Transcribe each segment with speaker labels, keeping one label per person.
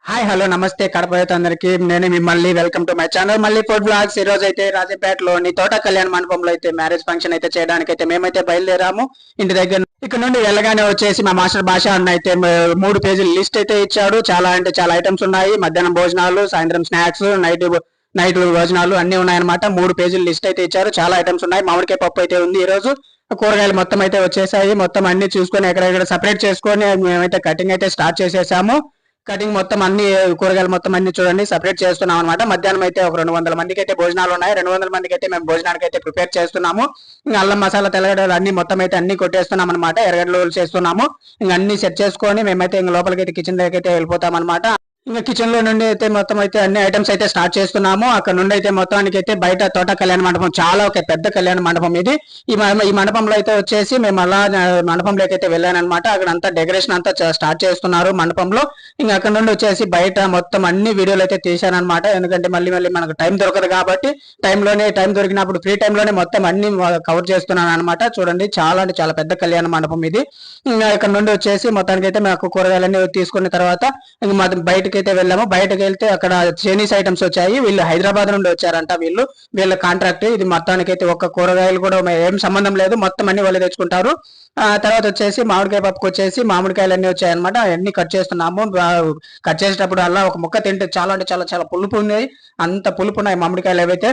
Speaker 1: Hi hello నమస్తే కడప రైతు అందరికి నేను మిమ్మల్ని వెల్కమ్ టు మై ఛానల్ మళ్ళీ ఫుడ్ బ్లాగ్స్. ఈ రోజు అయితే రాజపేటలోని తోట కళ్యాణ మండపంలో అయితే మ్యారేజ్ ఫంక్షన్ అయితే చేయడానికి అయితే మేమైతే బయలుదేరాము. ఇంటి దగ్గర ఇక్కడ నుండి వెళ్ళగానే వచ్చేసి మా మాస్టర్ భాష అన్న అయితే 3 పేజీల లిస్ట్ అయితే ఇచ్చాడు. చాలా అంటే చాలా ఐటమ్స్ ఉన్నాయి. మధ్యాహ్నం భోజనాలు, సాయంత్రం స్నాక్స్, నైట్ భోజనాలు అన్ని ఉన్నాయన్నమాట. 3 పేజీల లిస్ట్ అయితే ఇచ్చారు. చాలా ఐటమ్స్ ఉన్నాయి. మామిడికాయ పప్పు అయితే ఉంది. ఈ రోజు కూరగాయలు మొత్తం అయితే వచ్చేసాయి. మొత్తం అన్ని చూసుకొని ఎక్కడెక్కడ సపరేట్ చేసుకొని మేమైతే కటింగ్ అయితే స్టార్ట్ చేసేసాము. కటింగ్ మొత్తం అన్ని కూరగాయలు మొత్తం అన్ని చూడండి సపరేట్ చేస్తున్నాం అనమాట. మధ్యాహ్నం అయితే ఒక 200 మందికి అయితే భోజనాలు ఉన్నాయి. 200 మందికి అయితే మేము భోజనానికి అయితే ప్రిపేర్ చేస్తున్నాము. ఇంకా అల్లం మసాలా తెల్లగడ్డలు అన్ని మొత్తం అయితే అన్ని కొట్టేస్తున్నాం అనమాట. ఎర్రగడ్డలు చేస్తున్నాము. ఇంకా అన్ని సెట్ చేసుకొని మేమైతే ఇంకా లోపలికి అయితే కిచెన్ దగ్గరికి అయితే వెళ్ళిపోతాం అనమాట. ఇంకా కిచెన్ లో నుండి అయితే మొత్తం అయితే అన్ని ఐటమ్స్ అయితే స్టార్ట్ చేస్తున్నాము. అక్కడ నుండి అయితే మొత్తానికి అయితే బయట తోట కళ్యాణ మండపం, చాలా ఒక పెద్ద కళ్యాణ మండపం ఇది. ఈ మండపంలో అయితే వచ్చేసి మేము అలా మండపంలోకి అయితే వెళ్ళాను అనమాట. అక్కడ అంతా డెకరేషన్ అంతా స్టార్ట్ చేస్తున్నారు మండపంలో. ఇంకా అక్కడ నుండి వచ్చేసి బయట మొత్తం అన్ని వీడియోలు అయితే తీశాను అనమాట. ఎందుకంటే మళ్ళీ మనకు టైం దొరకదు కాబట్టి టైం దొరికినప్పుడు ఫ్రీ టైంలోనే మొత్తం అన్ని కవర్ చేస్తున్నాను అనమాట. చూడండి చాలా అంటే చాలా పెద్ద కళ్యాణ మండపం ఇది. ఇంకా ఇక్కడ నుండి వచ్చేసి మొత్తానికి అయితే మాకు కూరగాయలన్నీ తీసుకున్న తర్వాత ఇంకా బయటకి అయితే వెళ్ళాము. బయటకు వెళ్తే అక్కడ చైనీస్ ఐటమ్స్ వచ్చాయి. వీళ్ళు హైదరాబాద్ నుండి వచ్చారంట. వీళ్ళ కాంట్రాక్ట్ ఇది. మొత్తానికి అయితే ఒక్క కూరగాయలు కూడా ఏం సంబంధం లేదు, మొత్తం అన్ని వాళ్ళు తెచ్చుకుంటారు. తర్వాత వచ్చేసి మామిడికాయ పప్పుకి వచ్చేసి మామిడికాయలు అన్ని వచ్చాయన్నమాట. అవన్నీ కట్ చేస్తున్నాము. కట్ చేసేటప్పుడు అలా ఒక ముక్క తింటే చాలా అంటే చాలా చాలా పులుపు ఉన్నాయి. అంత పులుపు ఉన్నాయి మామిడికాయలు ఏవైతే.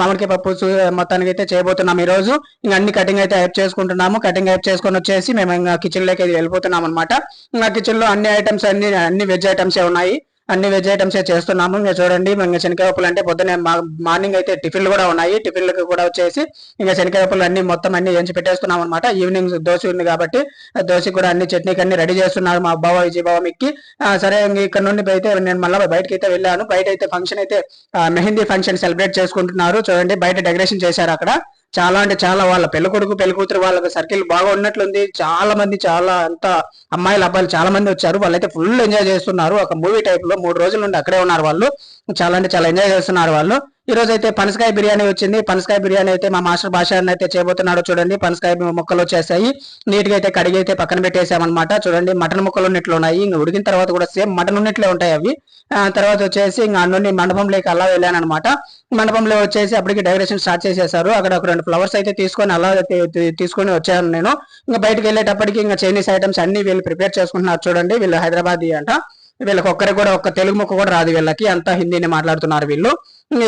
Speaker 1: మామిడికాయ పప్పు మొత్తానికి అయితే చేయబోతున్నాం ఈ రోజు. ఇంకా అన్ని కటింగ్ అయితే యాప్ చేసుకుంటున్నాము. కటింగ్ యాప్ చేసుకొని వచ్చేసి మేము ఇంకా కిచెన్ లోకి వెళ్ళిపోతున్నాం అనమాట. ఇంకా కిచెన్ లో అన్ని ఐటమ్స్ అన్ని వెజ్ ఐటమ్స్ ఉన్నాయి. అన్ని వెజ్ ఐటమ్స్ చేస్తున్నాము. ఇంకా చూడండి ఇంకా శనగపప్పులు అంటే పొద్దున మార్నింగ్ అయితే టిఫిన్లు కూడా ఉన్నాయి. టిఫిన్లకు కూడా వచ్చేసి ఇంకా శనగపప్పులు అన్ని మొత్తం అన్ని ఎంచి పెట్టేస్తున్నాం అనమాట. ఈవినింగ్ దోశ ఉంది కాబట్టి దోశ కూడా అన్ని చట్నీకి అన్ని రెడీ చేస్తున్నారు మా బావ విజయ్ బావ మిక్కి. సరే ఇక్కడ నుండి అయితే నేను మళ్ళీ బయటకి అయితే వెళ్ళాను. బయట అయితే ఫంక్షన్ అయితే మెహందీ ఫంక్షన్ సెలబ్రేట్ చేసుకుంటున్నారు. చూడండి బయట డెకరేషన్ చేశారు. అక్కడ చాలా అంటే చాలా వాళ్ళ పెళ్లి కొడుకు పెళ్లి కూతురు వాళ్ళకి సర్కిల్ బాగా ఉన్నట్లుంది. చాలా మంది చాలా అంతా అమ్మాయిలు అబ్బాయిలు చాలా మంది వచ్చారు. వాళ్ళైతే ఫుల్ ఎంజాయ్ చేస్తున్నారు. ఒక మూవీ టైప్ లో 3 రోజుల నుండి అక్కడే ఉన్నారు వాళ్ళు. చాలా అంటే చాలా ఎంజాయ్ చేస్తున్నారు వాళ్ళు. ఈ రోజు అయితే పనసకాయ బిర్యానీ వచ్చింది. పనసకాయ బిర్యానీ అయితే మా మాస్టర్ భాష అయితే చేయబోతున్నాడు. చూడండి పనసకాయ ముక్కలు వచ్చేసాయి. నీట్ గా అయితే కడిగి అయితే పక్కన పెట్టేసామన్నమాట. చూడండి మటన్ ముక్కలు ఉన్నట్లు ఉన్నాయి. ఇంకా ఉడికిన తర్వాత కూడా సేమ్ మటన్ ఉన్నట్లే ఉంటాయి అవి. తర్వాత వచ్చేసి ఇంకా నుండి మండపంలోకి అలా వెళ్ళాను అనమాట. మండపంలో వచ్చేసి అప్పటికి డెకరేషన్ స్టార్ట్ చేసేసారు. అక్కడ ఒక 2 ఫ్లవర్స్ అయితే తీసుకొని అలా తీసుకొని వచ్చాను నేను. ఇంకా బయటకు వెళ్ళేటప్పటికి ఇంకా చైనీస్ ఐటమ్స్ అన్ని వీళ్ళు ప్రిపేర్ చేసుకుంటున్నారు. చూడండి వీళ్ళు హైదరాబాద్ అంట. వీళ్ళకి ఒక్కరికి కూడా ఒక్క తెలుగు ముక్క కూడా రాదు వీళ్ళకి. అంతా హిందీని మాట్లాడుతున్నారు వీళ్ళు.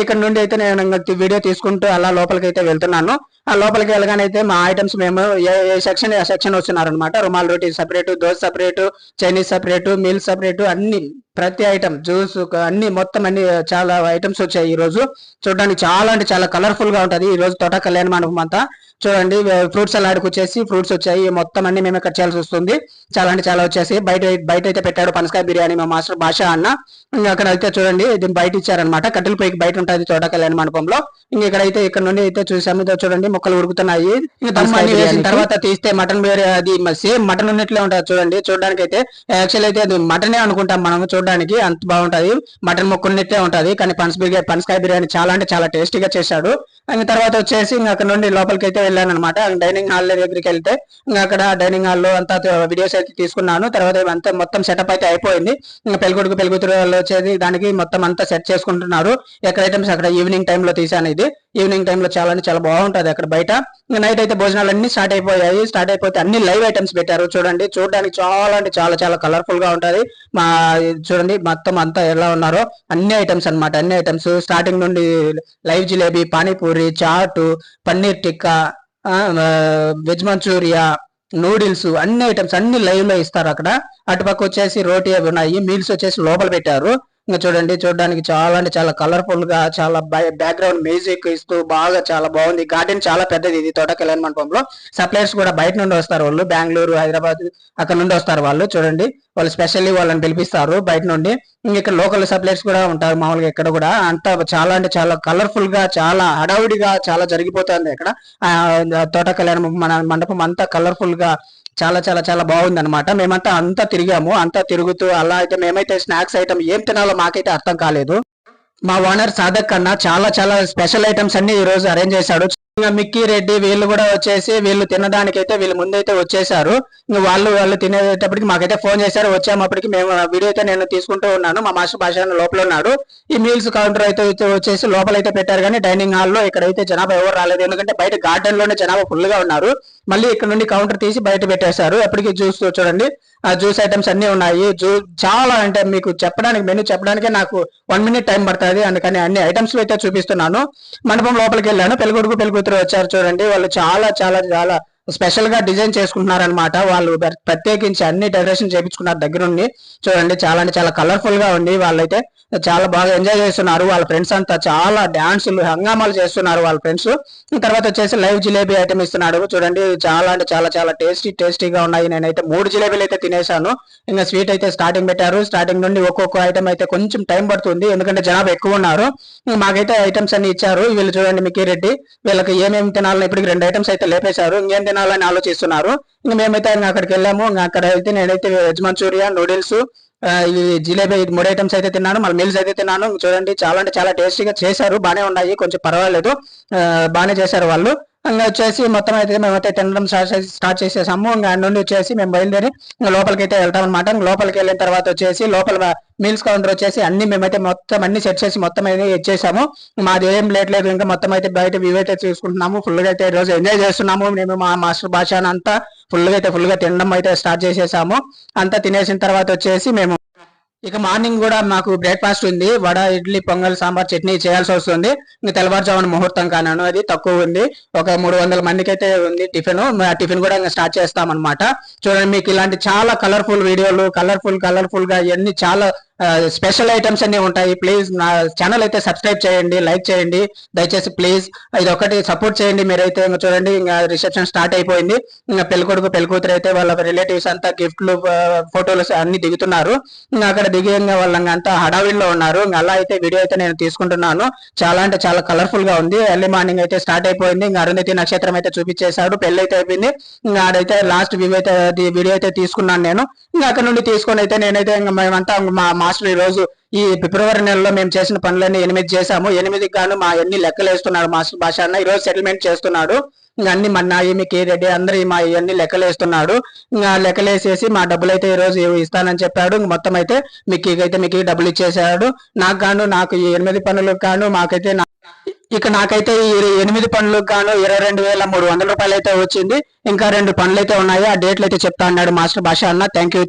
Speaker 1: ఇక్కడ నుండి అయితే నేను వీడియో తీసుకుంటూ అలా లోపలికి అయితే వెళ్తున్నాను. ఆ లోపలికి వెళ్ళగానే అయితే మా ఐటమ్స్ మేము ఏ సెక్షన్ వస్తున్నారు అనమాట. Rumali roti separate, dosa separate, Chinese separate, meals separate, అన్ని ప్రతి ఐటమ్ జ్యూస్ అన్ని మొత్తం అన్ని చాలా ఐటమ్స్ వచ్చాయి. ఈ రోజు చూడడానికి చాలా అంటే చాలా కలర్ఫుల్ గా ఉంటది ఈ రోజు తోట కళ్యాణ మండపం అంతా. చూడండి ఫ్రూట్స్ సలాడ్కి వచ్చేసి ఫ్రూట్స్ వచ్చాయి. మొత్తం అన్ని మేమే కట్ చేయాల్సి వస్తుంది. చాలా అంటే చాలా వచ్చేసి బయట అయితే పెట్టాడు పనసకాయ బిర్యానీ మా మాస్టర్ భాష అన్న. ఇంకా అక్కడ అయితే చూడండి దీన్ని బయట ఇచ్చారనమాట. కట్టెల పైకి బయట ఉంటుంది తోట కళ్యాణ మండపంలో. ఇంకా ఇక్కడ నుండి అయితే చూసాము. చూడండి మొక్కలు ఉడుకుతున్నాయి. ఇంకా దమ్ అన్ని వేసిన తర్వాత తీస్తే మటన్ బిర్యానీ అది సేమ్ మటన్ ఉన్నట్లే ఉంటుంది. చూడండి చూడడానికి అయితే యాక్చువల్ అయితే అది మటనే అనుకుంటాం మనం. చూడడానికి అంత బాగుంటది. మటన్ మొక్క ఉన్నట్లే ఉంటది. కానీ పనసకాయ బిర్యానీ చాలా అంటే చాలా టేస్టీగా చేశాడు. ఇంకా తర్వాత వచ్చేసి ఇంకా అక్కడ నుండి లోపలికి అయితే వెళ్ళాను అనమాట. డైనింగ్ హాల్ దగ్గరికి వెళ్తే ఇంకా అక్కడ డైనింగ్ హాల్ లో అంతా వీడియోస్ అయితే తీసుకున్నాను. తర్వాత అంతా మొత్తం సెటప్ అయితే అయిపోయింది. ఇంకా పెళ్ళికొడుకు పెళ్ళికూతురు వచ్చేది దానికి మొత్తం అంతా సెట్ చేసుకుంటున్నారు. ఎక్కడ ఐటమ్స్ అక్కడ ఈవినింగ్ టైమ్ లో తీసాను ఇది. ఈవినింగ్ టైమ్ లో చాలా అంటే చాలా బాగుంటది అక్కడ బయట. ఇంకా నైట్ అయితే భోజనాలు అన్ని స్టార్ట్ అయిపోయాయి. స్టార్ట్ అయిపోతే అన్ని లైవ్ ఐటమ్స్ పెట్టారు. చూడండి చూడడానికి చాలా అంటే చాలా చాలా కలర్ఫుల్ గా ఉంటది. చూడండి మొత్తం అంతా ఎలా ఉన్నారో అన్ని ఐటమ్స్ అనమాట. అన్ని ఐటమ్స్ స్టార్టింగ్ నుండి live jalebi, panipuri, chaat, paneer tikka, veg Manchuria, noodles అన్ని ఐటమ్స్ అన్ని లైవ్ లో ఇస్తారు అక్కడ. అటుపక్క వచ్చేసి రోటీ అవి ఉన్నాయి. మీల్స్ వచ్చేసి లోపల పెట్టారు. ఇంకా చూడండి చూడడానికి చాలా అంటే చాలా కలర్ఫుల్ గా చాలా బ్యాక్గ్రౌండ్ మ్యూజిక్ ఇస్తూ బాగా చాలా బాగుంది. గార్డెన్ చాలా పెద్దది ఇది తోట కళ్యాణ మండపంలో. సప్లైర్స్ కూడా బయట నుండి వస్తారు. వాళ్ళు బెంగళూరు, హైదరాబాద్ అక్కడ నుండి వస్తారు వాళ్ళు. చూడండి వాళ్ళు స్పెషల్లీ వాళ్ళని పిలిపిస్తారు బయట నుండి. ఇక్కడ లోకల్ సప్లైర్స్ కూడా ఉంటారు మామూలుగా. ఇక్కడ కూడా అంతా చాలా అంటే చాలా కలర్ఫుల్ గా చాలా హడావుడిగా చాలా జరిగిపోతుంది ఇక్కడ. తోట కళ్యాణ మండపం అంతా కలర్ఫుల్ గా చాలా చాలా చాలా బాగుంది అనమాట. మేమంతా అంతా తిరిగాము. అంతా తిరుగుతూ అలా అయితే మేమైతే స్నాక్స్ ఐటమ్ ఏం తినాలో మాకైతే అర్థం కాలేదు. మా ఓనర్ సాధక్ కన్నా చాలా చాలా స్పెషల్ ఐటమ్స్ అన్ని ఈ రోజు అరేంజ్ చేశాడు. ఇంకా మిక్కీ రెడ్డి వీళ్ళు కూడా వచ్చేసి వీళ్ళు తినడానికైతే వీళ్ళు ముందైతే వచ్చేసారు. ఇంకా వాళ్ళు తినేటప్పటికి మాకైతే ఫోన్ చేశారు. వచ్చామప్పటికి మేము వీడియో అయితే నేను తీసుకుంటూ ఉన్నాను. మా మాస్టర్ భాష లోపల ఉన్నాడు. ఈ మీల్స్ కౌంటర్ అయితే వచ్చేసి లోపలైతే పెట్టారు, కానీ డైనింగ్ హాల్లో ఇక్కడైతే జనాభా ఎవరు రాలేదు. ఎందుకంటే బయట గార్డెన్ లోనే జనాభా ఫుల్ గా ఉన్నారు. మళ్ళీ ఇక్కడ నుండి కౌంటర్ తీసి బయట పెట్టేశారు. ఎప్పటికీ జ్యూస్ చూడండి, ఆ జ్యూస్ ఐటమ్స్ అన్ని ఉన్నాయి. చాలా అంటే మీకు చెప్పడానికి మెనూ చెప్పడానికే నాకు 1 minute టైం పడుతుంది. అందుకని అన్ని ఐటమ్స్ అయితే చూపిస్తున్నాను. మండపం లోపలికి వెళ్ళాను. పెళ్ళికొడుకు పెళ్ళికూతురు వచ్చారు చూడండి. వాళ్ళు చాలా చాలా చాలా స్పెషల్ గా డిజైన్ చేసుకుంటున్నారు అనమాట. వాళ్ళు ప్రత్యేకించి అన్ని డెకరేషన్ చేయించుకున్నారు దగ్గరుండి. చూడండి చాలా అంటే చాలా కలర్ఫుల్ గా ఉంది. వాళ్ళైతే చాలా బాగా ఎంజాయ్ చేస్తున్నారు. వాళ్ళ ఫ్రెండ్స్ అంతా చాలా డాన్సులు హంగామాలు చేస్తున్నారు వాళ్ళ ఫ్రెండ్స్. తర్వాత వచ్చేసి లైవ్ జిలేబీ ఐటమ్ ఇస్తున్నాడు చూడండి. చాలా అంటే చాలా చాలా టేస్టీగా ఉన్నాయి. నేనైతే 3 జిలేబీలు అయితే తినేసాను. ఇంకా స్వీట్ అయితే స్టార్టింగ్ పెట్టారు. స్టార్టింగ్ నుండి ఒక్కొక్క ఐటమ్ అయితే కొంచెం టైం పడుతుంది, ఎందుకంటే జనాభా ఎక్కువ ఉన్నారు. మాకైతే ఐటమ్స్ అన్ని ఇచ్చారు. వీళ్ళు చూడండి మిక్కీ రెడ్డి, వీళ్ళకి ఏమేమి తినాలని ఇప్పటికి 2 ఐటమ్స్ అయితే లేపేశారు. ఇంకేం తినాలని ఆలోచిస్తున్నారు. ఇంకా మేమైతే అక్కడికి వెళ్ళాము. ఇంకా అక్కడ అయితే నేనైతే వెజ్ మంచూరియా, నూడిల్స్, ఈ జిలేబీ 3 ఐటమ్స్ అయితే తిన్నాను. మళ్ళీ మీల్స్ అయితే తిన్నాను. చూడండి చాలా అంటే చాలా టేస్టీగా చేశారు. బానే ఉన్నాయి, కొంచెం పర్వాలేదు, బాగానే చేశారు వాళ్ళు. ఇంకా వచ్చేసి మొత్తం అయితే మేమైతే తినడం స్టార్ట్ చేసేసాము. ఇంకా నుండి వచ్చేసి మేము బయలుదేరి లోపలికి అయితే వెళ్తాం అనమాట. లోపలికి వెళ్ళిన తర్వాత వచ్చేసి లోపల మీల్స్ కౌంటర్ వచ్చేసి అన్ని మేమైతే మొత్తం అన్ని సెట్ చేసి మొత్తం అయితే ఇచ్చేసాము. మాది ఏం లేదు, ఇంకా మొత్తం అయితే బయట వ్యూ అయితే చూసుకుంటున్నాము. ఫుల్ గా అయితే ఈ రోజు ఎంజాయ్ చేస్తున్నాము. మేము మా మాస్టర్ భాష అంతా ఫుల్ గా తినడం అయితే స్టార్ట్ చేసేసాము. అంతా తినేసిన తర్వాత వచ్చేసి మేము ఇక మార్నింగ్ కూడా మాకు బ్రేక్ఫాస్ట్ ఉంది. వడ, ఇడ్లీ, పొంగల్, సాంబార్, చట్నీ చేయాల్సి వస్తుంది. ఇంకా తెల్లవారుజామున ముహూర్తం కానాను, అది తక్కువ ఉంది. ఒక 300 మందికి అయితే ఉంది టిఫిన్. టిఫిన్ కూడా ఇంకా స్టార్ట్ చేస్తాం అనమాట. చూడండి, మీకు ఇలాంటి చాలా కలర్ఫుల్ వీడియోలు, కలర్ఫుల్ గా ఇవన్నీ చాలా స్పెషల్ ఐటమ్స్ అన్ని ఉంటాయి. ప్లీజ్ నా ఛానల్ అయితే సబ్స్క్రైబ్ చేయండి, లైక్ చేయండి దయచేసి ప్లీజ్. ఇది ఒకటి సపోర్ట్ చేయండి మీరైతే. ఇంకా చూడండి, ఇంకా రిసెప్షన్ స్టార్ట్ అయిపోయింది. ఇంకా పెళ్ళికొడుకు పెళ్ళికూతురు అయితే వాళ్ళ రిలేటివ్స్ అంతా గిఫ్ట్లు, ఫోటోలు అన్ని దిగుతున్నారు. ఇంకా అక్కడ దిగి వాళ్ళంతా హడావిడిలో ఉన్నారు. ఇంకా అలా అయితే వీడియో అయితే నేను తీసుకుంటున్నాను. చాలా అంటే చాలా కలర్ఫుల్ గా ఉంది. ఎర్లీ మార్నింగ్ అయితే స్టార్ట్ అయిపోయింది. ఇంకా అరుంధతి నక్షత్రం అయితే చూపించేశాడు. పెళ్లి అయితే అయిపోయింది. ఇంకా ఆడైతే లాస్ట్ వ్యూ అయితే వీడియో అయితే తీసుకున్నాను నేను. ఇంకా అక్కడ నుండి తీసుకొని అయితే నేనైతే ఇంకా మేమంతా మా మాస్టర్ ఈ రోజు ఈ ఫిబ్రవరి నెలలో మేము చేసిన పనులన్నీ 8 చేసాము. 8కి గాను మా అన్ని లెక్కలు వేస్తున్నాడు మాస్టర్ భాష అన్న. ఈ రోజు సెటిల్మెంట్ చేస్తున్నాడు. ఇంకా అన్ని మన్నాయి మిక్కీ రెడ్డి అందరూ మా ఇవన్నీ లెక్కలు వేస్తున్నాడు. ఇంకా లెక్కలు వేసేసి మా డబ్బులు అయితే ఈ రోజు ఇస్తానని చెప్పాడు. మొత్తం అయితే మిక్కీ డబ్బులు ఇచ్చేసాడు. నాకు ఈ 8 పనులకు గాను మాకైతే నాకైతే ఈ 8 పనులకు గాను 22,300 రూపాయలు అయితే వచ్చింది. ఇంకా 2 పనులు అయితే ఉన్నాయి. ఆ డేట్లు అయితే చెప్తా అన్నాడు మాస్టర్ భాష అన్న. Thank you.